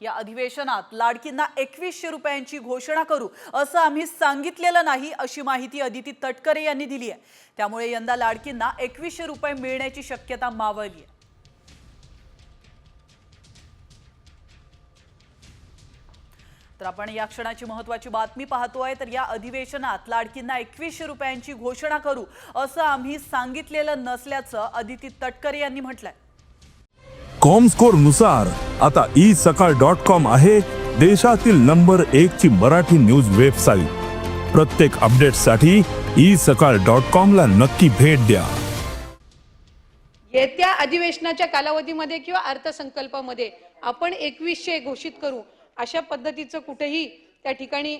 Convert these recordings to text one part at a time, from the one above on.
या अधिवेशनात लाडकींना 2100 रुपयांची घोषणा करू असं आम्ही सांगितलेलं नाही अशी माहिती अदिती तटकरे यांनी दिली आहे। त्यामुळे यंदा लाडकींना 2100 रुपये मिळण्याची शक्यता मावळली आहे। तर आपण या क्षणाची महत्त्वाची बातमी पाहतोय। तर या अधिवेशनात लाडकींना 2100 रुपयांची घोषणा करू असं आम्ही सांगितलेलं नसल्याचं अदिती तटकरे यांनी म्हटलंय। कॉमस्कोर नुसार आता isakal.com आहे देशातील नंबर 1 ची मराठी न्यूज वेबसाईट। प्रत्येक अपडेटसाठी isakal.com ला नक्की भेट द्या। येत्या अधिवेशनाच्या कालावधीमध्ये किंवा अर्थसंकल्पामध्ये आपण 2100 घोषित करू अशा पद्धतीचं कुठेही त्या ठिकाणी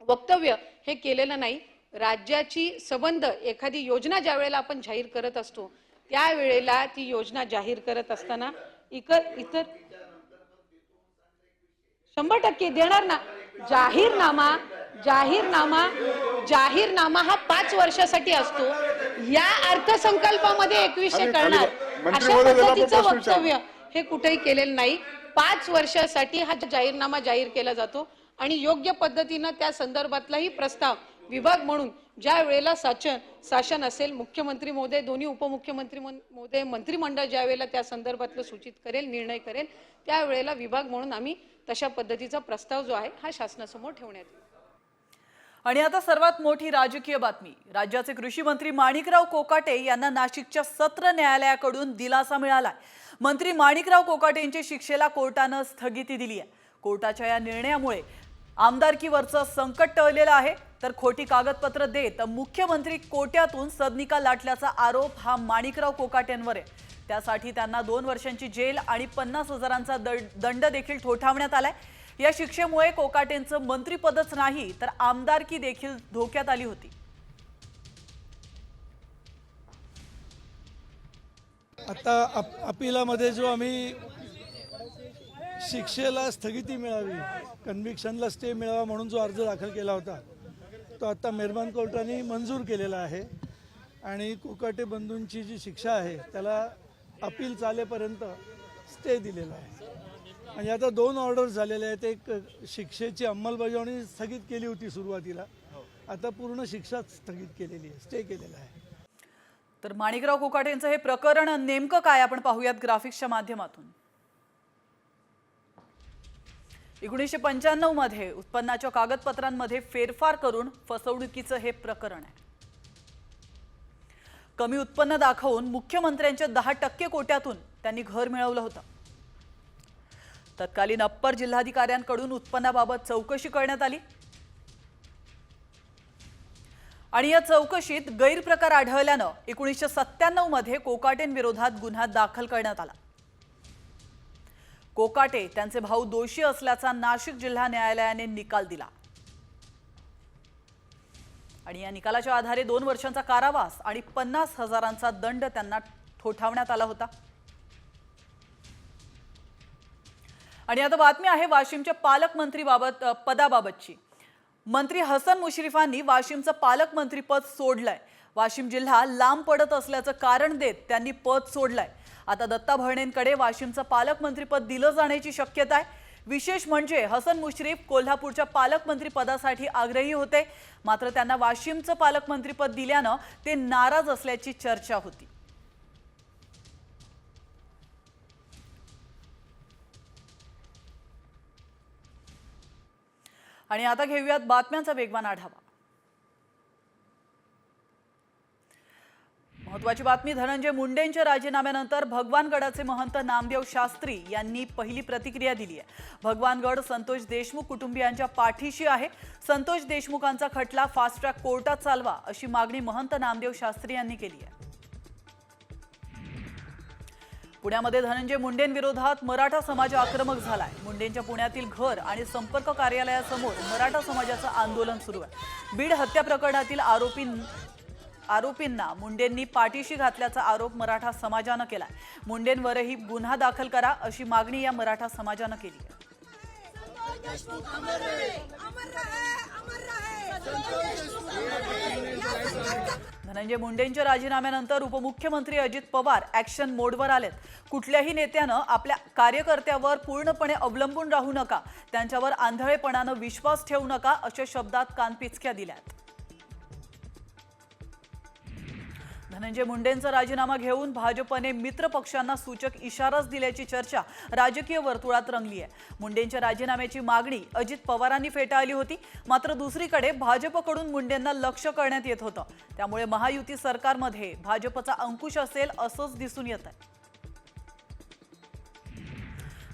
वक्तव्य हे केलेलं नाही। राज्याची संबंध एखादी योजना ज्या वेळेला आपण जाहीर करत असतो त्यावेळेला ती योजना जाहीर करत असताना इतर 100% देणार ना। जाहीरनामा हा 5 वर्षासाठी असतो। या अर्थसंकल्पामध्ये 2100 करणार अशा पद्धतीचं वक्तव्य हे कुठेही केलेलं नाही। 5 वर्षासाठी हा जाहीरनामा जाहीर केला जातो आणि योग्य पद्धतीने त्या संदर्भातलाही प्रस्ताव विभाग म्हणून ज्या वेळेला शासन असेल, मुख्यमंत्री महोदय, दोन्ही उपमुख्यमंत्री महोदय, मंत्रिमंडळ ज्या वेळेला त्या संदर्भातलं सूचित करेल, निर्णय करेल, त्यावेळेला विभाग म्हणून आम्ही तशा पद्धतीचा प्रस्ताव जो आहे हा शासनासमोर ठेवण्यात येईल। आणि आता सर्वात मोठी राजकीय बातमी। राज्याचे कृषी मंत्री माणिकराव कोकाटे यांना नाशिकच्या सत्र न्यायालयाकडून दिलासा मिळालाय। मंत्री माणिकराव कोकाटेंच्या शिक्षेला कोर्टाने स्थगिती दिली आहे। कोर्टाच्या या निर्णयामुळे आमदारकीवरचं संकट टळलेलं आहे। तर खोटी कागदपत्र देत मुख्यमंत्री कोट्यातून सदनिका लाटल्याचा आरोप हा माणिकराव कोकाटेंवर आहे। त्यासाठी त्यांना 2 वर्षांची जेल आणि 50,000चा दंड देखील ठोठावण्यात आलाय। या शिक्षेमुळे कोकाटेंचं मंत्रिपदच नाही तर आमदारकी देखील धोक्यात आली होती। आता अपीलामध्ये जो आम्ही शिक्षेला स्थगिती मिळावी, कन्व्हिक्शनला स्टे मिळावा म्हणून जो अर्ज दाखल केला होता तो आता मेहरबान कोर्टाने मंजूर केलेला आहे आणि कोकाटे बंधूंची जी शिक्षा आहे त्याला अपील चालेपर्यंत स्टे दिलेला आहे। म्हणजे आता 2 ऑर्डर झालेले आहेत। एक शिक्षेची अंमलबजावणी स्थगित केली होती सुरुवातीला, आता पूर्ण शिक्षा स्थगित केलेली आहे, स्टे केलेला आहे। तर माणिकराव कोकाटेंचं हे प्रकरण नेमकं काय आपण पाहूयात ग्राफिक्सच्या माध्यमातून। 1995 मध्ये उत्पन्नाच्या कागदपत्रांमध्ये फेरफार करून फसवणुकीचं हे प्रकरण आहे। कमी उत्पन्न दाखवून मुख्यमंत्र्यांच्या 10% कोट्यातून त्यांनी घर मिळवलं होतं। तत्कालीन अप्पर जिल्हाधिकाऱ्यांकडून उत्पन्नाबाबत चौकशी करण्यात आली आणि या चौकशीत गैरप्रकार आढळल्यानं 1997 मध्ये कोकाटेंविरोधात गुन्हा दाखल करण्यात आला। कोकाटे त्यांचे भाऊ दोषी असल्याचा नाशिक जिल्हा न्यायालयाने निकाल दिला आणि या निकालाच्या आधारे 2 वर्षांचा कारावास आणि 50,000चा दंड त्यांना ठोठावण्यात आला होता। आणि आता बातमी आहे वाशिमच्या पालकमंत्री पदाबाबतची। मंत्री हसन मुश्रीफांनी वाशिमचं पालकमंत्री पद सोडलंय। वाशिम जिल्हा लांब पडत असल्याचं कारण देत त्यांनी पद सोडलंय। आता दत्ता भरणेंकडे वाशिमचं पालकमंत्री पद दिलं जाण्याची शक्यता आहे। विशेष म्हणजे हसन मुश्रीफ कोल्हापूरच्या पालकमंत्री पदासाठी आग्रही होते, मात्र त्यांना वाशिमचं पालकमंत्री पद दिल्यानं ते नाराज असल्याची चर्चा होती। आणि आता घेऊयात बातम्यांचा वेगवान आढावा। महत्त्वाची बातमी, धनंजय मुंडेंच्या राजीनाम्यानंतर भगवानगडाचे महंत नामदेव शास्त्री यांनी पहिली प्रतिक्रिया दिली आहे। भगवानगड संतोष देशमुख कुटुंबियांच्या पाठीशी आहे। संतोष देशमुखांचा खटला फास्ट ट्रॅक कोर्टात चालवा अशी मागणी महंत नामदेव शास्त्री यांनी केली आहे। पुण्यामध्ये धनंजय मुंडेंविरोधात मराठा समाज आक्रमक झालाय। मुंडेंच्या पुण्यातील घर आणि संपर्क कार्यालयासमोर मराठा समाजाचं आंदोलन सुरू आहे। बीड हत्या प्रकरणातील आरोपींना मुंडेंनी पाठीशी घातल्याचा आरोप मराठा समाजानं केलाय। मुंडेंवरही गुन्हा दाखल करा अशी मागणी या मराठा समाजानं केली आहे। धनंजय मुंडेंच्या राजीनाम्यानंतर उपमुख्यमंत्री अजित पवार ॲक्शन मोडवर आलेत. कुठल्याही नेत्यानं आपल्या कार्यकर्त्यावर पूर्णपणे अवलंबून राहू नका, त्यांच्यावर आंधळेपणानं विश्वास ठेवू नका अशा शब्दात कानपिचक्या दिल्यात. धनंजय मुंडेंचा राजीनामा घेऊन भाजपने मित्र पक्षांना सूचक इशाराच दिल्याची चर्चा राजकीय वर्तुळात रंगली आहे. मुंडेंच्या राजीनाम्याची मागणी अजित पवारांनी फेटाळली होती, मात्र दुसरीकडे भाजपकडून मुंडेंना लक्ष्य करण्यात येत होतं. त्यामुळे महायुती सरकारमध्ये भाजपचा अंकुश असेल असंच दिसून येत आहे.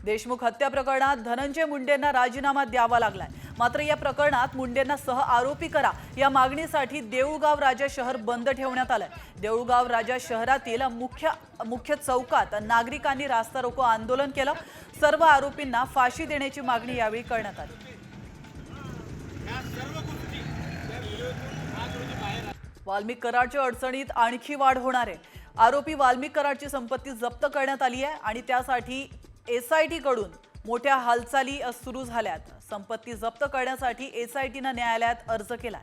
देशमुख हत्या प्रकरणात धनंजय मुंडेंना राजीनामा द्यावा लागलाय. मात्र या प्रकरणात मुंडेंना सह आरोपी करा या मागणीसाठी देऊळगाव राजा शहर बंद ठेवण्यात आलंय. देऊळगाव राजा शहरातील मुख्य चौकात नागरिकांनी रास्ता रोको आंदोलन केलं. सर्व आरोपींना फाशी देण्याची मागणी यावेळी करण्यात आली. वाल्मिक कराडच्या अडचणीत आणखी वाढ होणार आहे. आरोपी वाल्मिक कराडची संपत्ती जप्त करण्यात आली आहे आणि त्यासाठी SIT कडून मोठ्या हालचाली सुरू झाल्यात. संपत्ती जप्त करण्यासाठी SITनं न्यायालयात अर्ज केलाय.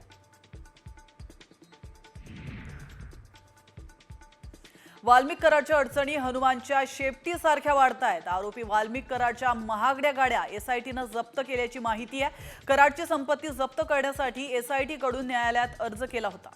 वाल्मिक कराडच्या अडचणी हनुमानच्या शेपटीसारख्या वाढतायत. आरोपी वाल्मिक कराडच्या महागड्या गाड्या SITनं जप्त केल्याची माहिती आहे. कराडची संपत्ती जप्त करण्यासाठी SIT कडून न्यायालयात अर्ज केला होता.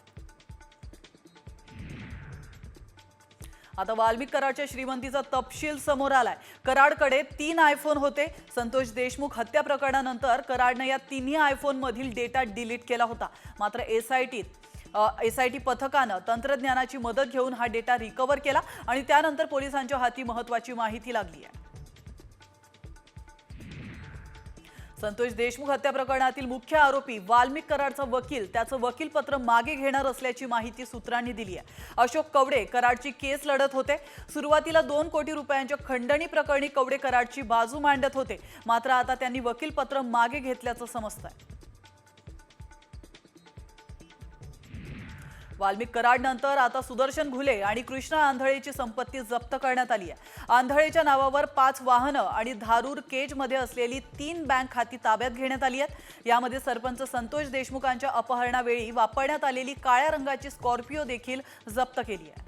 आता वाल्मिक कराडच्या श्रीमंतीचा तपशील समोर आलाय. कराडकडे 3 आयफोन होते. संतोष देशमुख हत्या प्रकरणानंतर कराडने या तिन्ही आयफोन मधील डेटा डिलीट केला होता. मात्र SIT पथकानं तंत्रज्ञानाची मदत घेऊन हा डेटा रिकव्हर केला आणि त्यानंतर पोलिसांच्या हाती महत्त्वाची माहिती लागली आहे. संतोष देशमुख हत्या प्रकरणातील मुख्य आरोपी वाल्मिक कराडचा वकील त्याचं वकीलपत्र मागे घेणार असल्याची माहिती सूत्रांनी दिली आहे. अशोक कवडे कराडची केस लढत होते. सुरुवातीला 2 कोटी रुपयांच्या खंडणी प्रकरणी कवडे कराडची बाजू मांडत होते. मात्र आता त्यांनी वकीलपत्र मागे घेतल्याचं समजतंय. वाल्मिक कराडनंतर आता सुदर्शन घुले आणि कृष्णा आंधळेची संपत्ती जप्त करण्यात आली आहे. आंधळेच्या नावावर 5 वाहनं आणि धारूर केजमध्ये असलेली 3 बँक खाती ताब्यात घेण्यात आली आहेत. यामध्ये सरपंच संतोष देशमुखांच्या अपहरणावेळी वापरण्यात आलेली काळ्या रंगाची स्कॉर्पिओ देखील जप्त केली आहे.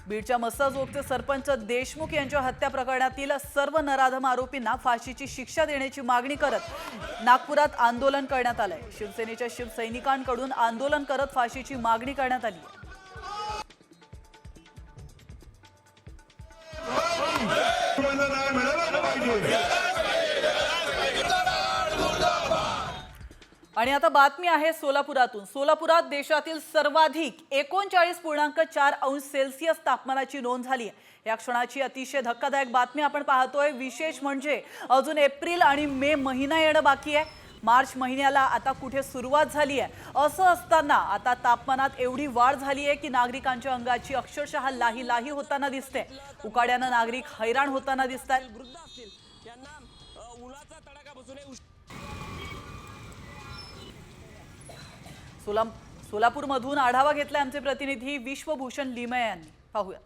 बीडच्या मस्साजोगचे सरपंच देशमुख यांच्या हत्या प्रकरणातील सर्व नराधम आरोपींना फाशीची शिक्षा देण्याची मागणी करत नागपुरात आंदोलन करण्यात आलंय. शिवसेनेच्या शिवसैनिकांकडून आंदोलन करत फाशीची मागणी करण्यात आली आहे. आणि आता बातमी आहे सोलापुरातून. सोलापुरात देशातील सर्वाधिक 39.4 अंश सेल्सिअस तापमानाची नोंद झाली आहे. या क्षणाची अतिशय धक्कादायक बातमी आपण पाहतोय. विशेष म्हणजे अजून एप्रिल आणि मे महिना येणं बाकी आहे. मार्च महिन्याला आता कुठे सुरुवात झाली आहे. असं असताना आता तापमानात एवढी वाढ झाली आहे की नागरिकांच्या अंगाची अक्षरशः लाही लाही होताना दिसते. उकाड्यानं नागरिक हैराण होताना दिसतात. सोलापूरमधून आढावा घेतला आमचे प्रतिनिधी विश्वभूषण लिमये यांनी. पाहूया.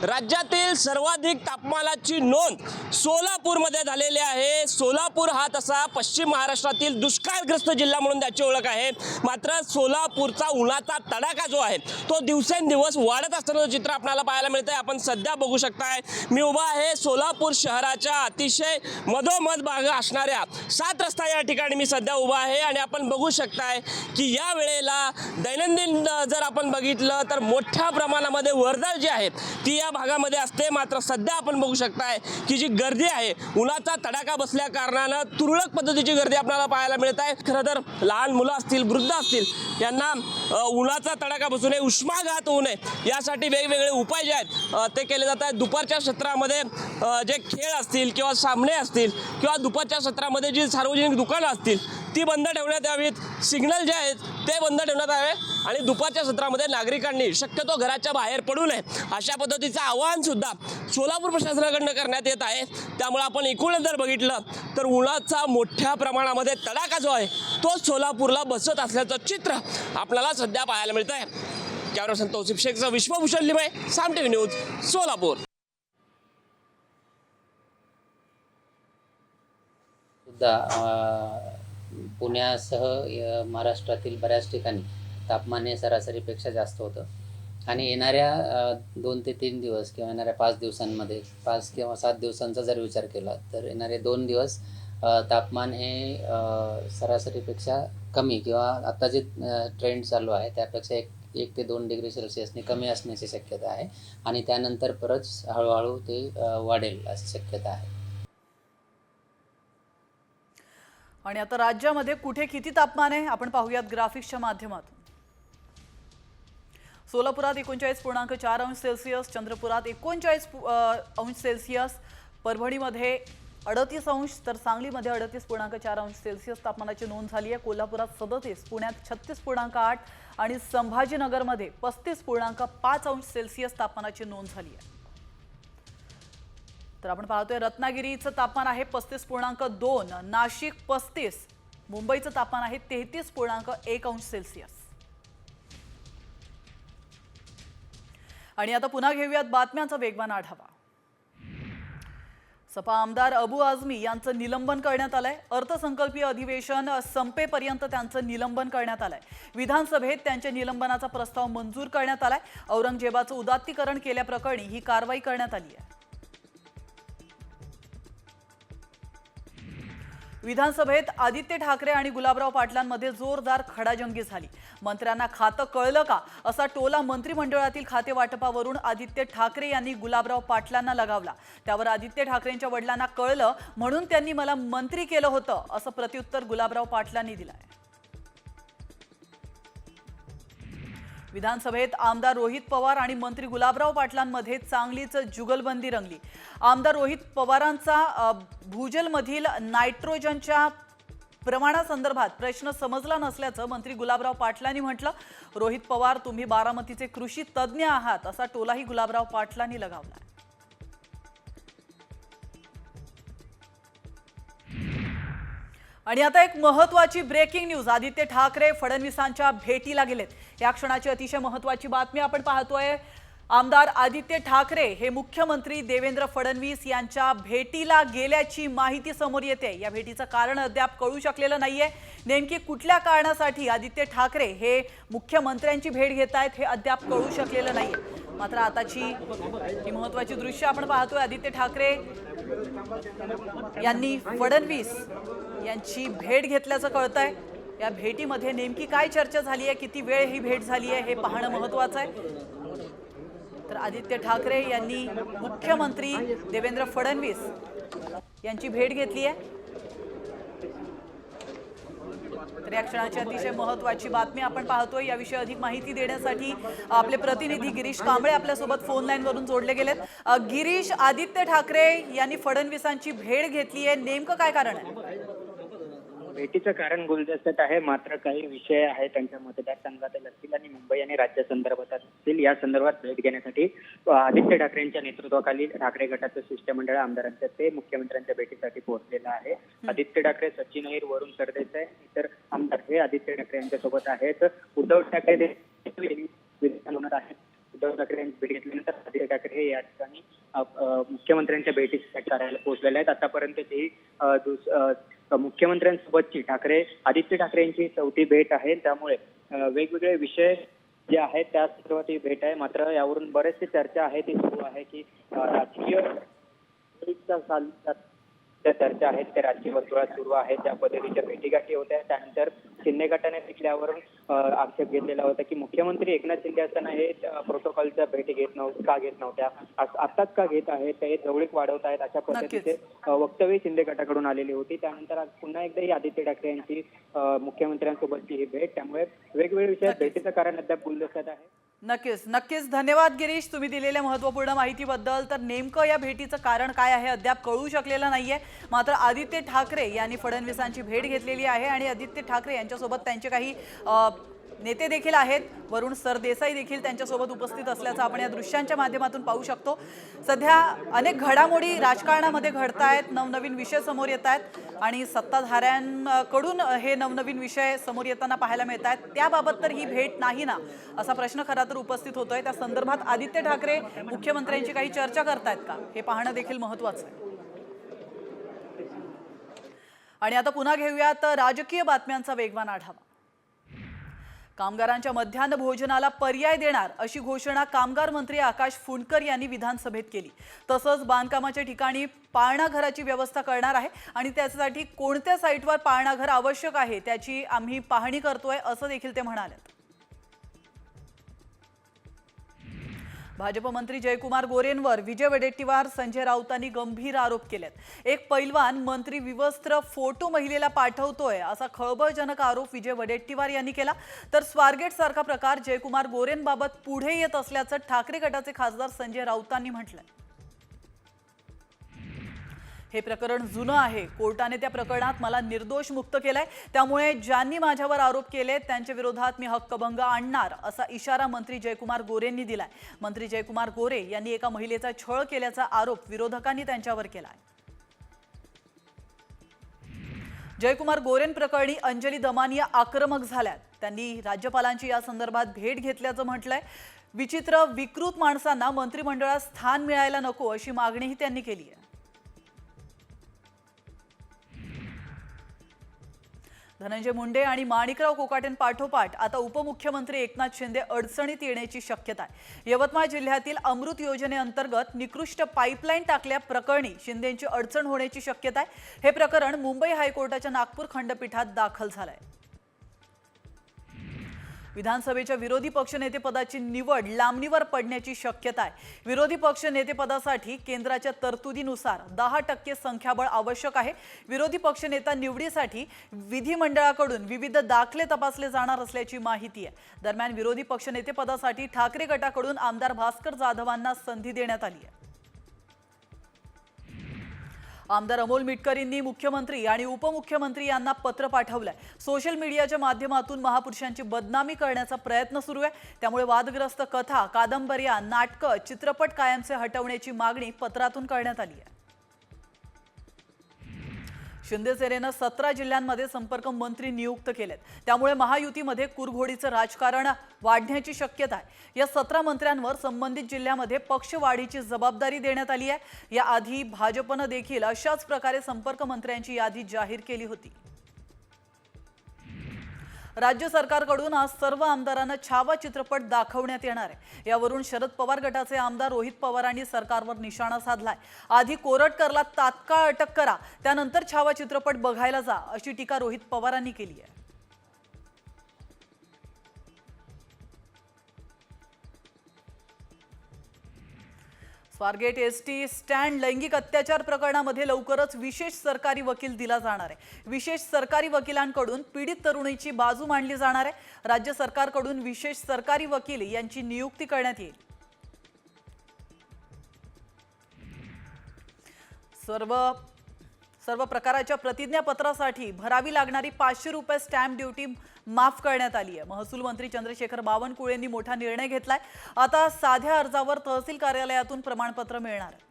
राज्यातील सर्वाधिक तापमानाची नोंद सोलापूरमध्ये झालेली आहे. सोलापूर हा तसा पश्चिम महाराष्ट्रातील दुष्काळग्रस्त जिल्हा म्हणून त्याची ओळख आहे. मात्र सोलापूरचा उन्हाचा तडाखा जो आहे तो दिवसेंदिवस वाढत असताना चित्र आपल्याला पाहायला मिळतंय. आपण सध्या बघू शकताय मी उभा आहे सोलापूर शहराच्या अतिशय मधोमध भाग असणाऱ्या 7 रस्ता या ठिकाणी मी सध्या उभा आहे आणि आपण बघू शकताय की या वेळेला दैनंदिन जर आपण बघितलं तर मोठ्या प्रमाणामध्ये वर्दळ जी आहे ती या भागामध्ये असते. मात्र सध्या आपण बघू शकताय की जी गर्दी आहे उन्हाचा तडाखा बसल्या कारणानं तुरळक पद्धतीची गर्दी आपल्याला पाहायला मिळत आहे. खरं तर लहान मुलं असतील वृद्ध असतील यांना उन्हाचा तडाखा बसू नये उष्माघात होऊ नये यासाठी वेगवेगळे उपाय जे आहेत ते केले जात आहेत. दुपारच्या सत्रामध्ये जे खेळ असतील किंवा सामने असतील किंवा दुपारच्या सत्रामध्ये जी सार्वजनिक दुकानं असतील ती बंद ठेवण्यात यावीत. सिग्नल जे आहेत ते बंद ठेवण्यात यावे आणि दुपारच्या सत्रामध्ये नागरिकांनी शक्यतो घराच्या बाहेर पडू नये अशा पद्धतीचं आवाहन सुद्धा सोलापूर प्रशासनाकडून करण्यात येत आहे. त्यामुळे आपण एकूणच जर बघितलं तर उन्हाचा मोठ्या प्रमाणामध्ये तडाखा जो आहे तो सोलापूरला बसत असल्याचं चित्र आपल्याला सध्या पाहायला मिळत आहे. कॅमेरा पर्सन तौसिफ शेखचा विश्वभूषण लिमये, साम टीव्ही न्यूज, सोलापूर. सुद्धा पुण्यासह महाराष्ट्रातील बऱ्याच ठिकाणी तापमान हे सरासरीपेक्षा जास्त होतं आणि येणाऱ्या 2 ते 3 दिवस किंवा येणाऱ्या 5 दिवसांमध्ये 5 किंवा 7 दिवसांचा जर विचार केला तर येणारे 2 दिवस तापमान हे सरासरीपेक्षा कमी किंवा आता जे ट्रेंड चालू आहे त्यापेक्षा 1 ते 2 डिग्री सेल्सिअसने कमी असण्याची शक्यता आहे आणि त्यानंतर परत हळूहळू ते वाढेल अशी शक्यता आहे. आणि आता राज्यामध्ये कुठे किती तापमान आहे आपण पाहूयात ग्राफिक्सच्या माध्यमातून. सोलापुरात 39.4 अंश सेल्सिअस, चंद्रपुरात 39 अंश सेल्सिअस, परभणीमध्ये 38 अंश तर सांगलीमध्ये 38.4 अंश सेल्सिअस तापमानाची नोंद झाली आहे. कोल्हापुरात 37, पुण्यात 36.8 आणि संभाजीनगरमध्ये 35.5 अंश सेल्सिअस तापमानाची नोंद झाली आहे. तर आपण पाहतोय रत्नागिरीचं तापमान आहे 35.2, नाशिक 35, मुंबईचं तापमान आहे 33.1 अंश सेल्सिअस. आणि आता पुन्हा घेऊयात बातम्यांचा वेगवान आढावा. सपा आमदार अबू आझमी यांचं निलंबन करण्यात आलंय. अर्थसंकल्पीय अधिवेशन संपेपर्यंत त्यांचं निलंबन करण्यात आलंय. विधानसभेत त्यांच्या निलंबनाचा प्रस्ताव मंजूर करण्यात आलाय. औरंगजेबाचं उदात्तीकरण केल्याप्रकरणी ही कारवाई करण्यात आली आहे. विधानसभेत आदित्य ठाकरे आणि गुलाबराव पाटलांमध्ये जोरदार खडाजंगी झाली. मंत्र्यांना खातं कळलं का असा टोला मंत्रिमंडळातील खाते वाटपावरून आदित्य ठाकरे यांनी गुलाबराव पाटलांना लगावला. त्यावर आदित्य ठाकरेंच्या वडिलांना कळलं म्हणून त्यांनी मला मंत्री केलं होतं असं प्रत्युत्तर गुलाबराव पाटलांनी दिलंय. विधानसभेत आमदार रोहित पवार आणि मंत्री गुलाबराव पाटलांमध्ये चांगलीच जुगलबंदी रंगली. आमदार रोहित पवारांचा भूजलमधील नायट्रोजनच्या प्रमाणासंदर्भात प्रश्न समजला नसल्याचं मंत्री गुलाबराव पाटलांनी म्हटलं. रोहित पवार तुम्ही बारामतीचे कृषी तज्ज्ञ आहात असा टोलाही गुलाबराव पाटलांनी लगावला. आणि आता एक महत्त्वाची ब्रेकिंग न्यूज. आदित्य ठाकरे फडणवीसांच्या भेटीला गेलेत. या क्षणाची अतिशय महत्त्वाची बातमी आपण पाहतोय. आमदार आदित्य ठाकरे हे मुख्यमंत्री देवेंद्र फडणवीस यांच्या भेटीला गेल्याची माहिती समोर येते. या भेटीचं कारण अद्याप कळू शकलेलं नाहीये. नेमकी कुठल्या कारणासाठी आदित्य ठाकरे हे मुख्यमंत्र्यांची भेट घेत आहेत हे अद्याप कळू शकलेलं नाहीये. मात्र आताची ही महत्त्वाची दृश्य आपण पाहतोय. आदित्य ठाकरे यांनी फडणवीस यांची भेट घेतल्याचं कळतंय. या भेटीमध्ये नेमकी काय चर्चा झाली आहे, किती वेळ ही भेट झाली आहे हे पाहणं महत्त्वाचं आहे. तर आदित्य ठाकरे यांनी मुख्यमंत्री देवेंद्र फडणवीस यांची भेट घेतली आहे. तर या क्षणाची अतिशय महत्त्वाची बातमी आपण पाहतोय. याविषयी अधिक माहिती देण्यासाठी आपले प्रतिनिधी गिरीश कांबळे आपल्यासोबत फोन लाईन वरून जोडले गेलेत. गिरीश, आदित्य ठाकरे यांनी फडणवीसांची भेट घेतली आहे, नेमकं काय कारण आहे? भेटीचं कारण गुलदस्त्यात आहे, मात्र काही विषय आहेत त्यांच्या मतदारसंघातील असतील आणि मुंबई आणि राज्य संदर्भात असतील. या संदर्भात भेट घेण्यासाठी आदित्य ठाकरेंच्या नेतृत्वाखाली ठाकरे गटाचं शिष्टमंडळ आमदारांच्या ते मुख्यमंत्र्यांच्या भेटीसाठी पोहोचलेलं आहे. आदित्य ठाकरे, सचिन अहिर, वरुण सरदेसाई इतर आमदार हे आदित्य ठाकरे यांच्या सोबत आहेत. उद्धव ठाकरे होणार आहेत. उद्धव ठाकरे यांची भेट घेतल्यानंतर आदित्य ठाकरे हे या ठिकाणी मुख्यमंत्र्यांच्या भेटीसाठी कार्यालयात पोहोचलेले आहेत. आतापर्यंत ही मुख्यमंत्र्यांसोबतची आदित्य ठाकरे यांची 4थी भेट आहे. त्यामुळे वेगवेगळे विषय जे आहेत त्या संदर्भात ही भेट आहे. मात्र यावरून बरेचसे चर्चा आहे ती सुरू आहे की राजकीय चर्चा आहेत त्या राजकीय वर्तुळात सुरू आहेत. ज्या पद्धतीच्या भेटीगाठी होत्या त्यानंतर शिंदे गटाने देखील यावरून आक्षेप घेतलेला होता की मुख्यमंत्री एकनाथ शिंदे असताना हे प्रोटोकॉलच्या भेटी का घेत नव्हत्या, आताच का घेत आहेत, ते जवळीक वाढवत आहेत अशा पद्धतीचे वक्तव्य शिंदे गटाकडून आलेली होती. त्यानंतर आज पुन्हा एकदा ही आदित्य ठाकरे यांची मुख्यमंत्र्यांसोबतची ही भेट. त्यामुळे वेगवेगळ्या विषयात भेटीचं कारण अद्याप गुलदस्त्यात आहे. नक्कीच धन्यवाद गिरीश तुम्ही दिलेल्या महत्त्वपूर्ण माहितीबद्दल. तर नेमकं या भेटीचं कारण काय आहे अद्याप कळू शकलेलं नाहीये. मात्र आदित्य ठाकरे यांनी फडणवीसांची भेट घेतलेली आहे आणि आदित्य ठाकरे यांच्यासोबत त्यांचे काही नेते देखील आहेत. वरुण सरदेसाई देखील त्यांच्यासोबत उपस्थित असल्याचं आपण या दृश्यांच्या माध्यमातून पाहू शकतो. सध्या अनेक घडामोडी राजकारणामध्ये घडत आहेत, नवनवीन विषय समोर येत आहेत आणि सत्ताधाऱ्यांकडून हे नवनवीन विषय समोर येताना पाहायला मिळत आहेत. त्याबाबत तर ही भेट नाही ना असा प्रश्न खरा तर उपस्थित होतोय. त्या संदर्भात आदित्य ठाकरे मुख्यमंत्र्यांची काही चर्चा करतायत का हे पाहणं देखील महत्त्वाचं आहे. आणि आता पुन्हा घेऊयात राजकीय बातम्यांचा वेगवान आढावा। कामगारांच्या मध्यान्ह भोजनाला पर्याय देणार अशी घोषणा कामगार मंत्री आकाश फुंडकर यांनी विधानसभेत केली। तसंच बांधकामाच्या ठिकाणी पाळणा घराची व्यवस्था करणार आहे आणि त्यासाठी कोणत्या साईटवर पाळणा घर आवश्यक आहे त्याची आम्ही पाहणी करतोय असं देखील ते म्हणाले। भाजप मंत्री जयकुमार गोरेंवर विजय वडेट्टीवार संजय राऊतांनी गंभीर आरोप केलेत। एक पैलवान मंत्री विवस्त्र फोटो महिलेला पाठवतोय असा खळबळजनक आरोप विजय वडेट्टीवार यांनी केला। तर स्वारगेट सारखा प्रकार जयकुमार गोरेंबाबत पुढे येत असल्याचं ठाकरे गटाचे खासदार संजय राऊतांनी म्हटलंय। हे प्रकरण जुनं आहे। कोर्टाने त्या प्रकरणात मला निर्दोष मुक्त केलंय, त्यामुळे ज्यांनी माझ्यावर आरोप केले त्यांच्या विरोधात मी हक्कभंग आणणार असा इशारा मंत्री जयकुमार गोरेंनी दिलाय। मंत्री जयकुमार गोरे यांनी एका महिलेचा छळ केल्याचा आरोप विरोधकांनी त्यांच्यावर केलाय। जयकुमार गोरेन प्रकरणी अंजली दमानिया आक्रमक झाल्यात। त्यांनी राज्यपालांची या संदर्भात भेट घेतल्याचं म्हटलंय। विचित्र विकृत माणसांना मंत्रिमंडळात स्थान मिळायला नको अशी मागणीही त्यांनी केली आहे। धनंजय मुंडे आणि माणिकराव कोकाटेंपाठोपाठ आता उपमुख्यमंत्री एकनाथ शिंदे अडचणीत येण्याची शक्यता आहे। यवतमाळ जिल्ह्यातील अमृत योजनेअंतर्गत निकृष्ट पाईपलाईन टाकल्या प्रकरणी शिंदेंची अडचण होण्याची शक्यता आहे। हे प्रकरण मुंबई हायकोर्टाच्या नागपूर खंडपीठात दाखल झालंय। विधानसभेच्या विरोधी पक्षनेतेपदाची निवड लांबणीवर पडण्याची शक्यता आहे। विरोधी पक्षनेतेपदासाठी केंद्राच्या तरतुदीनुसार 10% संख्याबळ आवश्यक आहे। विरोधी पक्षनेता निवडीसाठी विधिमंडळाकडून विविध दाखले तपासले जाणार असल्याची माहिती आहे। दरम्यान विरोधी पक्षनेतेपदासाठी ठाकरे गटाकडून आमदार भास्कर जाधवांना संधी देण्यात आली आहे। आमदार अमोल मिटकरींनी मुख्यमंत्री आणि उपमुख्यमंत्री यांना पत्र पाठवलंय। सोशल मीडियाच्या माध्यमातून महापुरुषांची बदनामी करण्याचा प्रयत्न सुरू आहे। त्यामुळे वादग्रस्त कथा, कादंबऱ्या, नाटकं, चित्रपट कायमचे हटवण्याची मागणी पत्रातून करण्यात आली आहे। शिंदे सेनेनं 17 जिल्ह्यांमध्ये संपर्क मंत्री नियुक्त केलेत। त्यामुळे महायुतीमध्ये कुरघोडीचं राजकारण वाढण्याची शक्यता आहे। या 17 मंत्र्यांवर संबंधित जिल्ह्यामध्ये पक्षवाढीची जबाबदारी देण्यात आली आहे। याआधी भाजपनं देखील अशाच प्रकारे संपर्क मंत्र्यांची यादी जाहीर केली होती। राज्य सरकारकडून आज सर्व आमदारांना छावा चित्रपट दाखवण्यात येणार आहे। यावरून शरद पवार गटाचे आमदार रोहित पवारांनी सरकारवर निशाणा साधलाय। आधी कोरटकरला तात्काळ अटक करा, त्यानंतर छावा चित्रपट बघायला जा अशी टीका रोहित पवारांनी केली आहे। स्वारगेट एसटी स्टँड लैंगिक अत्याचार प्रकरणामध्ये लवकरच विशेष सरकारी वकील दिला जाणार आहे। विशेष सरकारी वकिलांकडून पीडित तरुणीची बाजू मांडली जाणार आहे। राज्य सरकारकडून विशेष सरकारी वकील यांची नियुक्ती करण्यात येईल। सर्व प्रकारच्या प्रतिज्ञापत्रासाठी भरावी लागणारी 500 रुपये स्टॅम्प ड्युटी माफ करण्यात आली आहे। महसूल मंत्री चंद्रशेखर बावनकुळेंनी मोठा निर्णय घेतलाय। आता साध्या अर्जावर तहसील कार्यालयातून प्रमाणपत्र मिळणार आहे।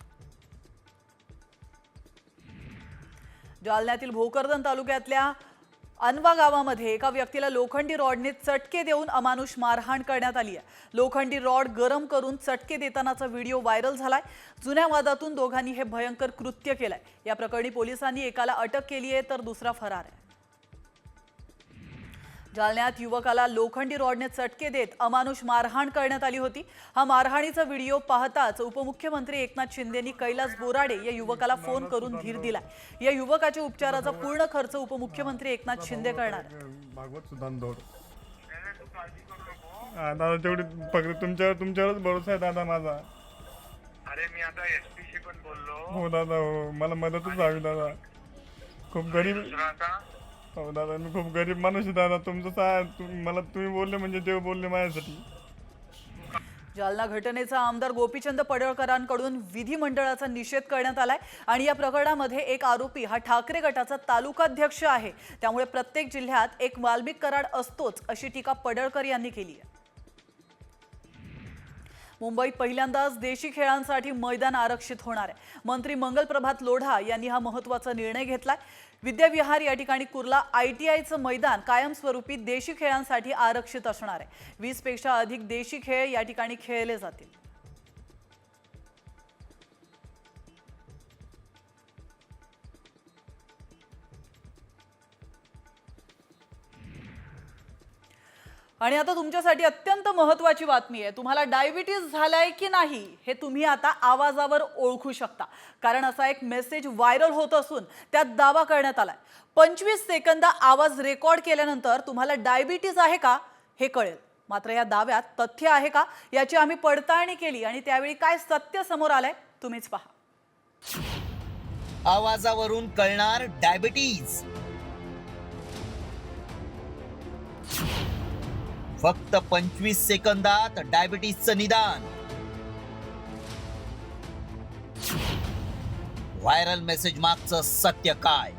जालन्यातील भोकरदन तालुक्यातल्या अनवा गावामध्ये एका व्यक्तीला लोखंडी रॉडने चटके देऊन अमानुष मारहाण करण्यात आली आहे। लोखंडी रॉड गरम करून चटके देतानाचा व्हिडिओ व्हायरल झालाय। जुन्या वादातून दोघांनी हे भयंकर कृत्य केलंय। या प्रकरणी पोलिसांनी एकाला अटक केली आहे तर दुसरा फरार आहे। जालन्यात युवकाला लोखंडी रॉडने चटके देत अमानुष मारहाण करण्यात आली होती। हा मारहाणीचा व्हिडिओ पाहताच उपमुख्यमंत्री एकनाथ शिंदेंनी कैलास बोराडे या युवकाला फोन करून धीर दिलाय। या युवकाच्या उपचाराचा पूर्ण खर्च उपमुख्यमंत्री एकनाथ शिंदे करणार आहेत। भागवत सुधांदोड दादा तेवढी फक्त तुमच्यावरच भरोसा आहे दादा माझा। अरे मी आता एसपी शी पण बोललो। हो दादा हो, मला मदतच हवी दादा। खूप गरीब हो दादा, मी खूप गरीब माणूस आहे दादा। मला तुम्ही बोलले म्हणजे देव बोलले माझ्यासाठी। जालना घटनेचा आमदार गोपीचंद पडळकरांकडून विधिमंडळाचा निषेध करण्यात आलाय आणि या प्रकरणामध्ये एक आरोपी हा ठाकरे गटाचा तालुकाध्यक्ष आहे। त्यामुळे प्रत्येक जिल्ह्यात एक वाल्मिक कराड असतोच अशी टीका पडळकर यांनी केली आहे। मुंबईत पहिल्यांदाच देशी खेळांसाठी मैदान आरक्षित होणार आहे। मंत्री मंगलप्रभात लोढा यांनी हा महत्त्वाचा निर्णय घेतलाय। विद्याविहार या ठिकाणी कुर्ला ITIचं मैदान कायमस्वरूपी देशी खेळांसाठी आरक्षित असणार आहे। 20 पेक्षा अधिक देशी खेळ या ठिकाणी खेळले जातील। आणि आता तुमच्यासाठी अत्यंत महत्त्वाची बातमी आहे. तुम्हाला डायबिटीज झालाय की नाही हे तुम्ही आता आवाजावर ओळखू शकता. कारण असा एक मेसेज व्हायरल होत असून त्यात दावा करण्यात आलाय 25 सेकंद आवाज रेकॉर्ड केल्यानंतर तुम्हाला डायबिटीज आहे का हे कळेल. मात्र या दाव्यात तथ्य आहे का याची आम्ही पडताळणी केली आणि त्यावेळी काय सत्य समोर आलंय तुम्हीच पहा. आवाजावरून कळणार डायबिटीज. फक्त 25 सेकंदात डायबिटीजचं निदान. व्हायरल मेसेज मागचं सत्य काय?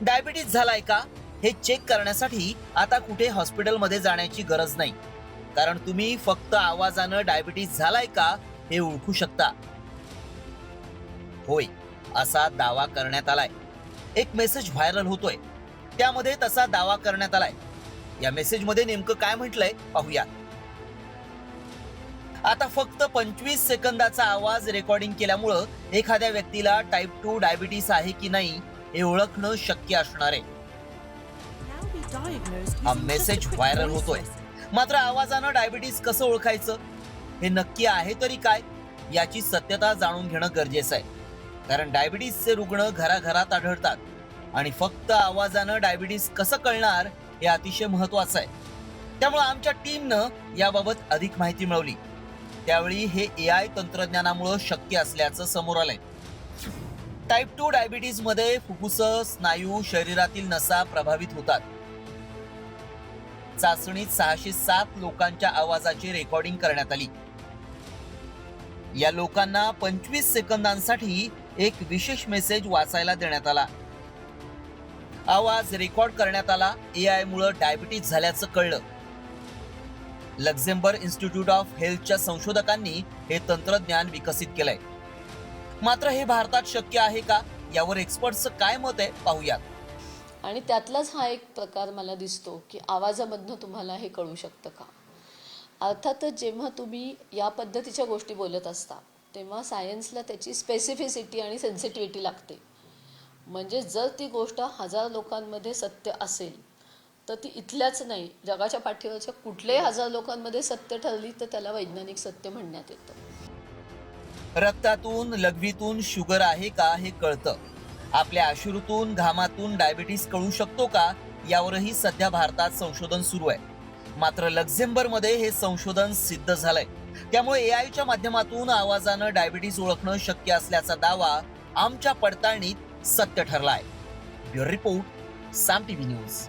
डायबिटीज झालाय का हे चेक करण्यासाठी आता कुठे हॉस्पिटलमध्ये जाण्याची गरज नाही. कारण तुम्ही फक्त आवाजानं डायबिटीज झालाय का हे ओळखू शकता. होय, असा दावा करण्यात आलाय. एक मेसेज व्हायरल होतोय, त्यामध्ये तसा दावा करण्यात आलाय. या मेसेज मध्ये नेमकं काय म्हटलंय पाहूया. आता फक्त 25 सेकंदाचा आवाज रेकॉर्डिंग केल्यामुळं एखाद्या व्यक्तीला टाईप 2 डायबिटीस आहे की नाही हे ओळखणं शक्य असणार आहे. हा मेसेज व्हायरल होतोय, मात्र आवाजानं डायबिटीस कसं ओळखायचं हे नक्की आहे तरी काय याची सत्यता जाणून घेणं गरजेचं आहे. कारण डायबिटीसचे रुग्ण घराघरात आढळतात आणि फक्त आवाजानं डायबिटीस कसं कळणार हे अतिशय महत्वाचं आहे. त्यामुळे आमच्या टीमनं याबाबत अधिक माहिती मिळवली. त्यावेळी हे AI तंत्रज्ञानामुळे शक्य असल्याचं समोर आलंय. टाईप 2 डायबिटीज मध्ये फुफ्फुस, स्नायू, शरीरातील नसा प्रभावित होतात. चाचणीत 607 लोकांच्या आवाजाची रेकॉर्डिंग करण्यात आली. या लोकांना 25 सेकंदांसाठी एक विशेष मेसेज वाचायला देण्यात आला. आवाज रेकॉर्ड करण्यात आला. AI मुळे डायबिटीज झाल्याचं कळलं. लक्झेंबर्ग इन्स्टिट्यूट ऑफ हेल्थच्या संशोधकांनी हे तंत्रज्ञान विकसित केलंय. मात्र हे भारतात शक्य आहे का यावर एक्सपर्टचं काय मत आहे पाहूयात. आणि त्यातलाच हा एक प्रकार मला दिसतो की आवाजामधनं तुम्हाला हे कळू शकतं का. अर्थातच जेव्हा तुम्ही या पद्धतीच्या गोष्टी बोलत असता तेव्हा सायन्सला त्याची स्पेसिफिसिटी आणि सेन्सिटिव्हिटी लागते. म्हणजे जर ती गोष्ट 1000 लोकांमध्ये सत्य असेल तर ती इथल्याच नाही, जगाच्या पाठीवरच्या कुठल्याही 1000 लोकांमध्ये सत्य ठरली तर त्याला वैज्ञानिक सत्य म्हणण्यात येतं. रक्तातून, लघवीतून शुगर आहे का हे कळतं. आपल्या अश्रूतून, घामातून डायबिटीस कळू शकतो का यावरही सध्या भारतात संशोधन सुरू आहे. मात्र लक्झेंबर्गमध्ये हे संशोधन सिद्ध झालंय. त्यामुळे AIच्या माध्यमातून आवाजानं डायबिटीस ओळखणं शक्य असल्याचा दावा आमच्या पडताळणीत सत्य ठरलाय. ब्युरो रिपोर्ट, साम TV न्यूज.